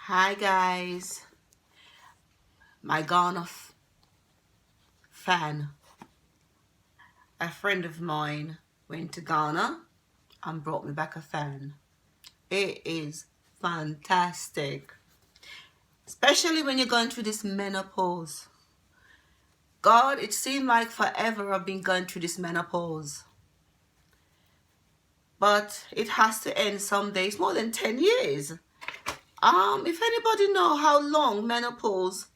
Hi guys, my Ghana fan, a friend of mine went to Ghana and brought me back a fan. It is fantastic, especially when you're going through this menopause. God, it seemed like forever I've been going through this menopause. But it has to end someday. It's more than 10 years. If anybody know how long menopause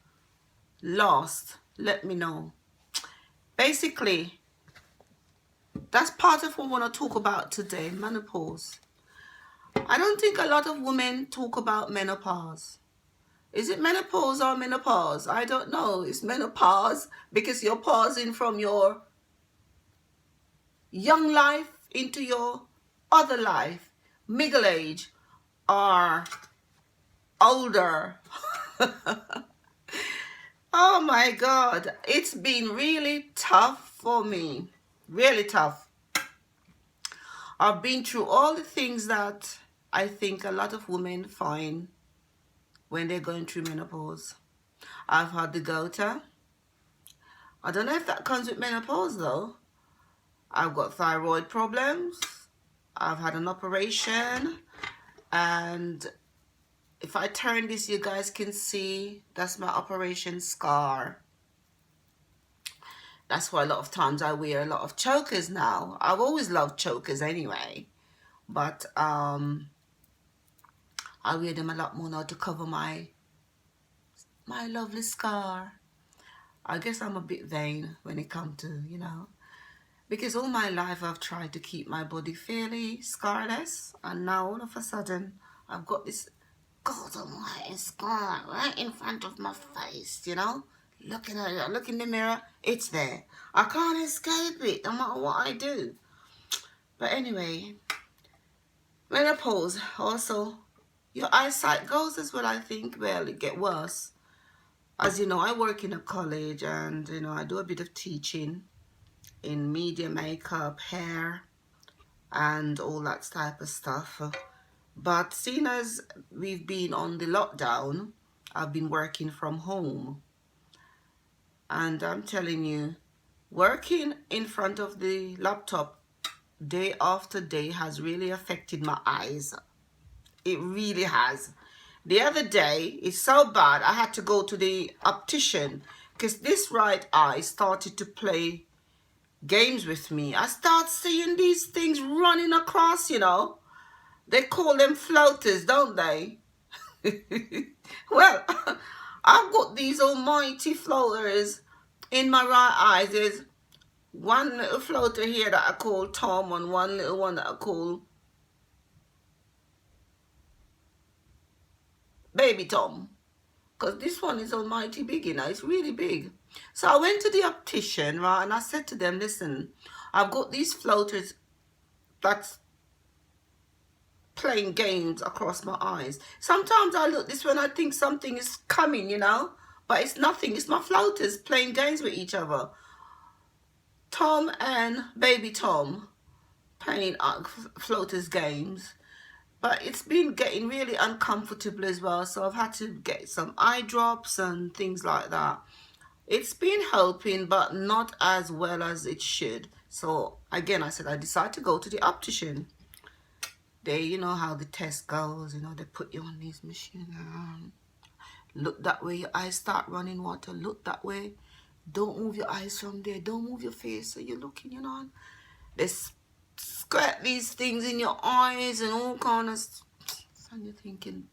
lasts, let me know. Basically, that's part of what I want to talk about today, menopause. I don't think a lot of women talk about menopause. Is it menopause or menopause? I don't know. It's menopause because you're pausing from your young life into your other life, middle age, or older. Oh my God. It's been really tough for me. Really tough. I've been through all the things that I think a lot of women find when they're going through menopause. I've had the goiter. I don't know if that comes with menopause though. I've got thyroid problems. I've had an operation. And if I turn this, you guys can see that's my operation scar. That's why a lot of times I wear a lot of chokers now. I've always loved chokers anyway. But I wear them a lot more now to cover my lovely scar. I guess I'm a bit vain when it comes to, because all my life I've tried to keep my body fairly scarless, and now all of a sudden I've got this God almighty scar right in front of my face, Looking at it, look in the mirror, it's there. I can't escape it no matter what I do. But anyway, menopause also, your eyesight goes as well, I think. Well, it get worse. As you know, I work in a college and, I do a bit of teaching in media, makeup, hair, and all that type of stuff. But seeing as we've been on the lockdown, I've been working from home. And I'm telling you, working in front of the laptop day after day has really affected my eyes. It really has. The other day, it's so bad, I had to go to the optician because this right eye started to play games with me. I start seeing these things running across, They call them floaters, don't they? Well, I've got these almighty floaters in my right eye. There's one little floater here that I call Tom and one little one that I call Baby Tom. Because this one is almighty big, It's really big. So I went to the optician, right, and I said to them, listen, I've got these floaters that's playing games across my eyes. Sometimes I look this way and I think something is coming, but it's nothing. It's my floaters playing games with each other. Tom and Baby Tom playing floaters games. But it's been getting really uncomfortable as well. So I've had to get some eye drops and things like that. It's been helping, but not as well as it should. So again, I said I decided to go to the optician. They, you know how the test goes, they put you on these machines. Look that way, your eyes start running water. Look that way. Don't move your eyes from there. Don't move your face. So you're looking, They squirt these things in your eyes and all kind of stuff. And you're thinking,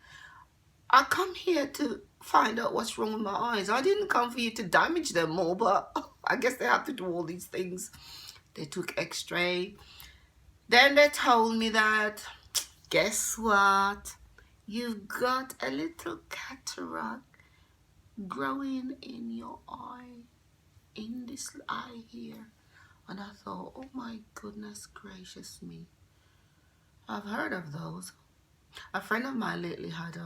I come here to find out what's wrong with my eyes. I didn't come for you to damage them more, but I guess they have to do all these things. They took x-ray. Then they told me that, guess what? You've got a little cataract growing in your eye, in this eye here. And I thought, oh my goodness gracious me. I've heard of those. A friend of mine lately had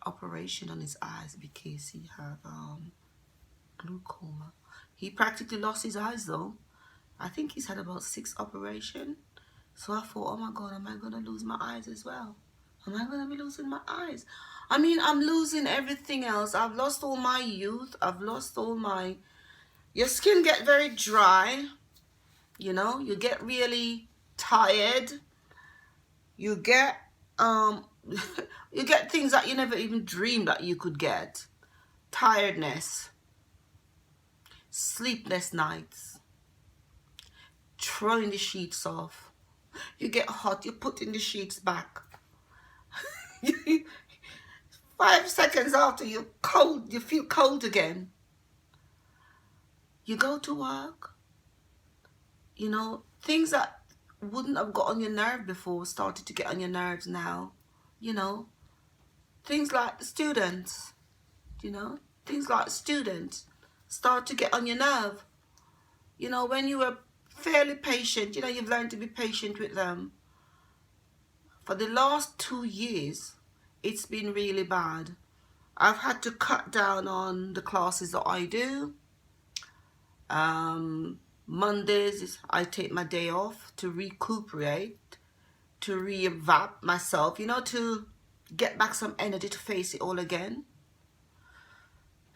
operation on his eyes because he had glaucoma. He practically lost his eyes though. I think he's had about 6 operations. So I thought, oh my God, am I going to lose my eyes as well? Am I going to be losing my eyes? I mean, I'm losing everything else. I've lost all my youth. I've lost all my... Your skin get very dry. You know, you get really tired. You get you get things that you never even dreamed that you could get. Tiredness, sleepless nights, throwing the sheets off. You get hot, you put in the sheets back. 5 seconds after, you're cold, you feel cold again. You go to work, you know, things that wouldn't have got on your nerve before started to get on your nerves now. You know, things like students, you know, things like students start to get on your nerve. You know, when you were fairly patient, you know, you've learned to be patient with them. For the last 2 years, it's been really bad. I've had to cut down on the classes that I do. Mondays, I take my day off to recuperate, to revamp myself, you know, to get back some energy to face it all again.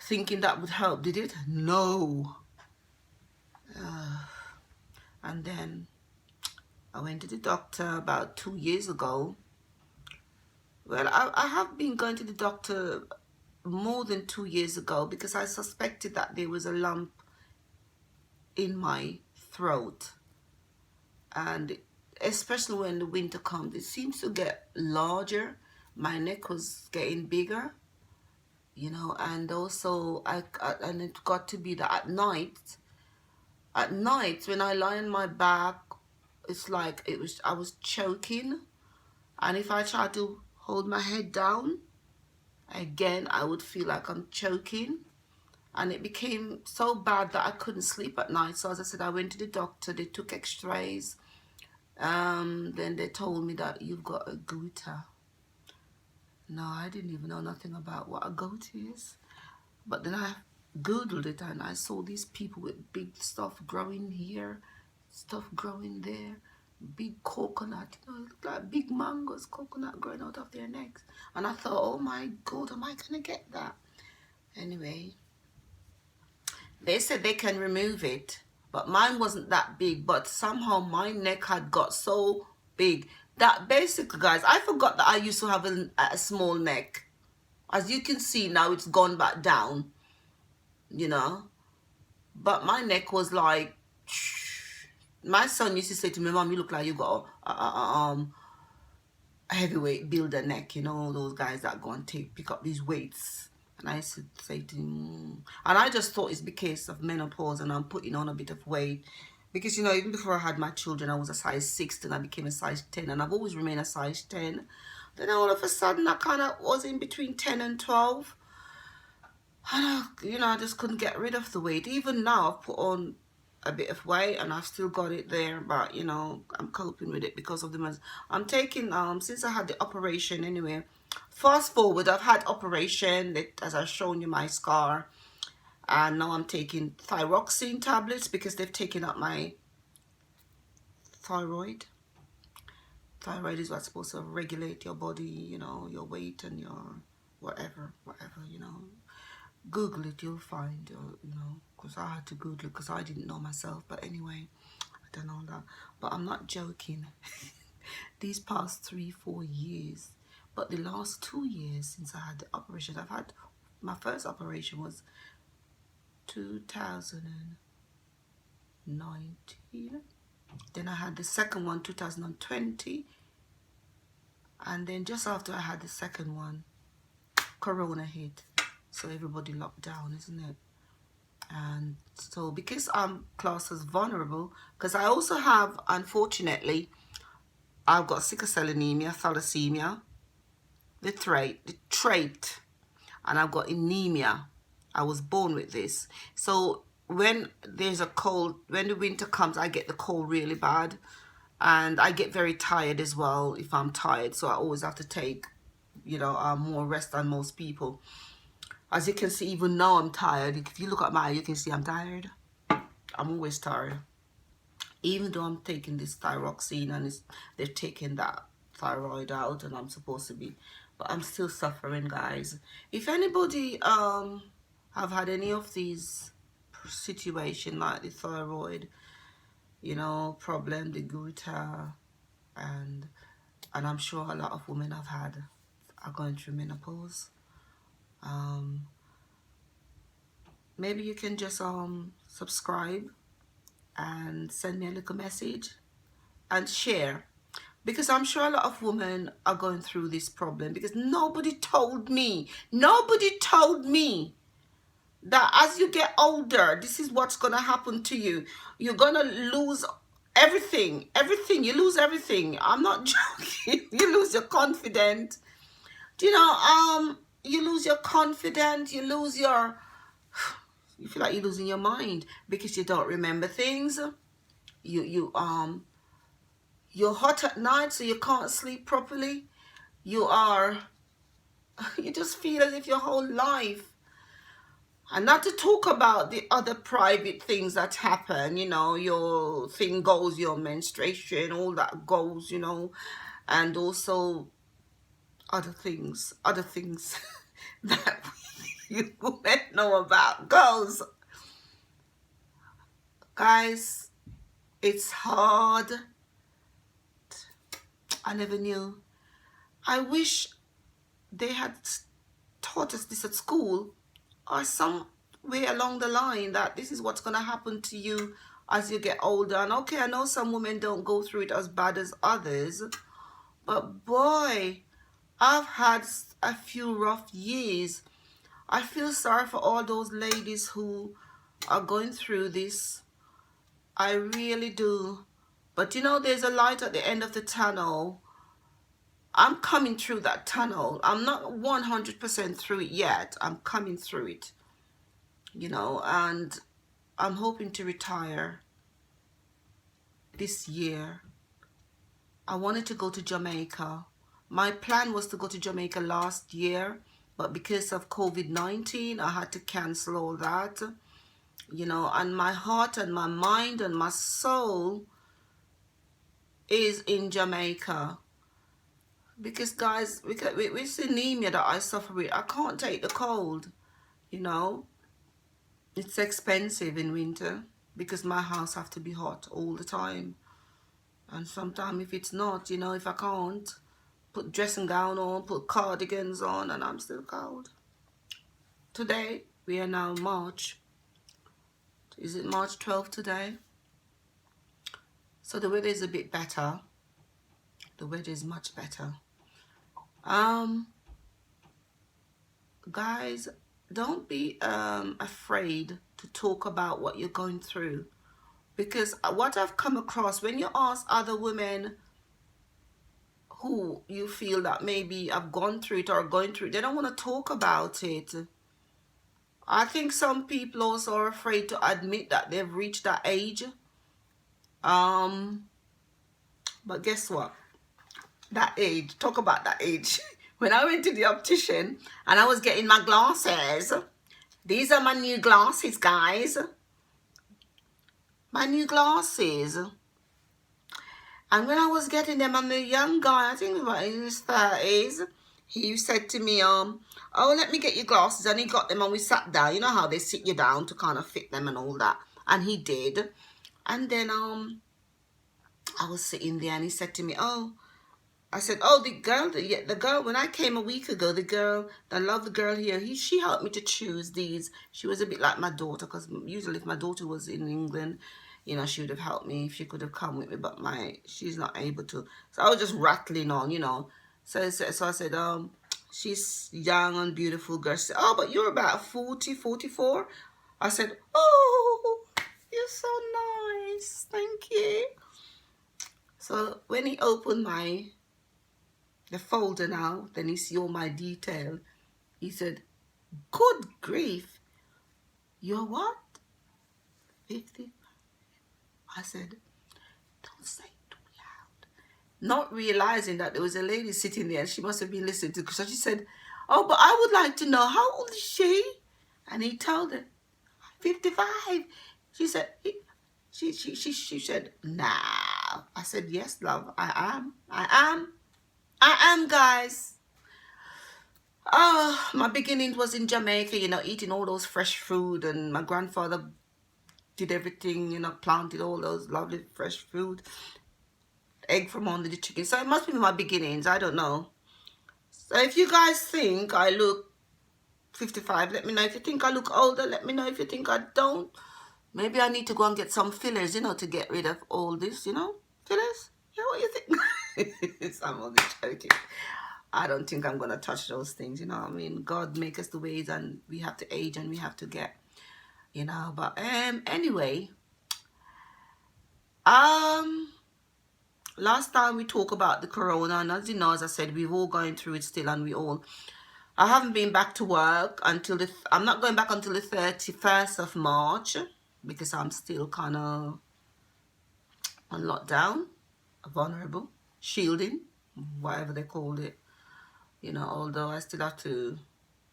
Thinking that would help, did it? No. And then I went to the doctor about 2 years ago. Well, I have been going to the doctor more than 2 years ago because I suspected that there was a lump in my throat. And especially when the winter comes, it seems to get larger. My neck was getting bigger, you know, and also and it got to be that at night when I lie on my back, it's like I was choking, and if I try to hold my head down again, I would feel like I'm choking, and it became so bad that I couldn't sleep at night. So as I said, I went to the doctor. They took x-rays. Then they told me that you've got a goiter. No, I didn't even know nothing about what a gout is. But then I Googled it and I saw these people with big stuff growing here, stuff growing there, big coconut, you know, it looked like big mangoes, coconut growing out of their necks. And I thought, oh my God, am I going to get that? Anyway, they said they can remove it, but mine wasn't that big. But somehow my neck had got so big that basically, guys, I forgot that I used to have a small neck. As you can see now, it's gone back down, you know. But my neck was like, my son used to say to me, Mom, you look like you got a heavyweight builder neck, you know, those guys that go and pick up these weights. And I used to say to him, and I just thought it's because of menopause and I'm putting on a bit of weight. Because, you know, even before I had my children, I was a size 6, and I became a size 10, and I've always remained a size 10. Then all of a sudden, I kind of was in between 10 and 12. And, you know, I just couldn't get rid of the weight. Even now, I've put on a bit of weight, and I've still got it there. But, you know, I'm coping with it because of the months. I'm taking, since I had the operation anyway, fast forward, I've had operation, as I've shown you my scar. And now I'm taking thyroxine tablets because they've taken up my thyroid. Thyroid is what's supposed to regulate your body, you know, your weight and your whatever, you know. Google it, you'll find, you know, because I had to Google it because I didn't know myself. But anyway, I don't know that. But I'm not joking. These past 3-4 years, but the last 2 years since I had the operation, I've had, my first operation was 2019. Then I had the second one 2020, and then just after I had the second one, Corona hit, so everybody locked down, isn't it? And so because I'm classed as vulnerable, because I also have, unfortunately, I've got sickle cell anemia, thalassemia, the trait, and I've got anemia. I was born with this. So when there's a cold, when the winter comes, I get the cold really bad. And I get very tired as well if I'm tired. So I always have to take, you know, more rest than most people. As you can see, even now I'm tired. If you look at my eye, you can see I'm tired. I'm always tired. Even though I'm taking this thyroxine and they've taken that thyroid out, and I'm supposed to be, but I'm still suffering, guys. If anybody have had any of these situation like the thyroid, you know, problem, the goiter, and I'm sure a lot of women are going through menopause. Maybe you can just subscribe and send me a little message and share, because I'm sure a lot of women are going through this problem, because nobody told me that as you get older, this is what's gonna happen to you. You're gonna lose everything. You lose everything. I'm not joking. You lose your confidence. Do you know, you lose your confidence, you feel like you're losing your mind because you don't remember things. You're hot at night, so you can't sleep properly. You just feel as if your whole life, and not to talk about the other private things that happen, you know, your thing goes, your menstruation, all that goes, you know, and also other things that you wouldn't know about goes. Guys, it's hard. I never knew. I wish they had taught us this at school, or somewhere along the line, that this is what's going to happen to you as you get older. And okay, I know some women don't go through it as bad as others, but boy, I've had a few rough years. I feel sorry for all those ladies who are going through this. I really do. But you know, there's a light at the end of the tunnel. I'm coming through that tunnel. I'm not 100% through it yet. I'm coming through it, you know, and I'm hoping to retire this year. I wanted to go to Jamaica. My plan was to go to Jamaica last year, but because of COVID-19, I had to cancel all that, you know, and my heart and my mind and my soul is in Jamaica. Because guys, with anemia that I suffer with, I can't take the cold, you know. It's expensive in winter because my house have to be hot all the time. And sometimes if it's not, you know, if I can't put dressing gown on, put cardigans on, and I'm still cold. Today, we are now March. Is it March 12th today? So the weather is a bit better. The weather is much better. Guys, don't be afraid to talk about what you're going through, because what I've come across, when you ask other women who you feel that maybe have gone through it or are going through it, they don't want to talk about it. I think some people also are afraid to admit that they've reached that age. But guess what? That age, talk about that age. When I went to the optician and I was getting my glasses, these are my new glasses, guys. My new glasses. And when I was getting them, and the young guy, I think he was in his 30s, he said to me, oh, let me get your glasses. And he got them and we sat down. You know how they sit you down to kind of fit them and all that. And he did. And then I was sitting there and he said to me, oh, I said, oh, the girl, when I came a week ago, the girl, I love the girl here, she helped me to choose these. She was a bit like my daughter, because usually if my daughter was in England, you know, she would have helped me if she could have come with me, but she's not able to. So I was just rattling on, you know. So I said, she's young and beautiful girl. She said, oh, but you're about 40, 44. I said, oh, you're so nice. Thank you. So when he opened the folder now, then he see all my detail. He said, good grief, you're what? 50? I said, don't say it too loud. Not realizing that there was a lady sitting there and she must have been listening to, so she said, oh, but I would like to know, how old is she? And he told her, 55. She said, she said, nah. I said, yes, love, I am. I am, guys. Oh, my beginnings was in Jamaica, you know, eating all those fresh food, and my grandfather did everything, you know, planted all those lovely fresh food, egg from under the chicken. So it must be my beginnings. I don't know. So if you guys think I look 55, let me know. If you think I look older, let me know. If you think I don't, maybe I need to go and get some fillers, you know, to get rid of all this, you know, fillers. Yeah, what you think? I'm only joking. I don't think I'm gonna touch those things, you know. I mean, God make us the ways, and we have to age, and we have to get, you know. But anyway, last time we talked about the corona, and as you know, as I said, we're all going through it still, and I haven't been back to work until I'm not going back until the 31st of March, because I'm still kind of on lockdown, vulnerable, shielding, whatever they called it, you know. Although I still have to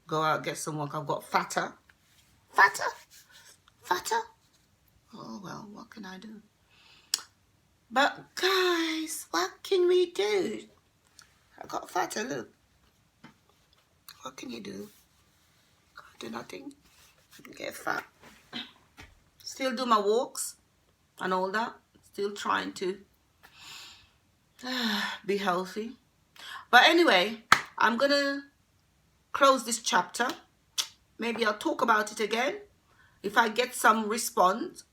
go out, get some work. I've got fatter. Oh well, what can I do? But guys, what can we do? I got fatter, look. What can you do? Can't do nothing. Get fat. Still do my walks and all that. Still trying to be healthy. But anyway, I'm gonna close this chapter. Maybe I'll talk about it again if I get some response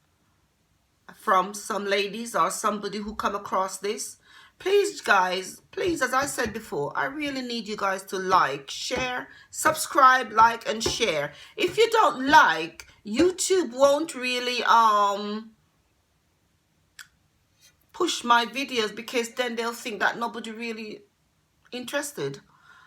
from some ladies or somebody who come across this. Please, guys, please, as I said before, I really need you guys to like, share, subscribe, like, and share. If you don't like, YouTube won't really push my videos, because then they'll think that nobody really interested.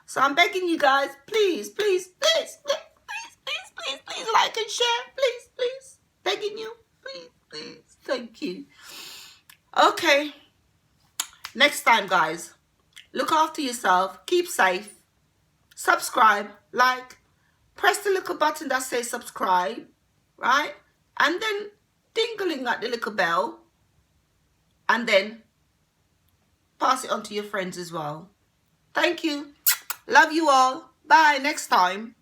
So I'm begging you guys, please, please, please, please, please, please, please, please, like and share. Please, please. Begging you. Please, please. Thank you. Okay. Next time, guys, look after yourself. Keep safe. Subscribe, like, press the little button that says subscribe, right? And then dingling at the little bell. And then pass it on to your friends as well. Thank you. Love you all. Bye. Next time.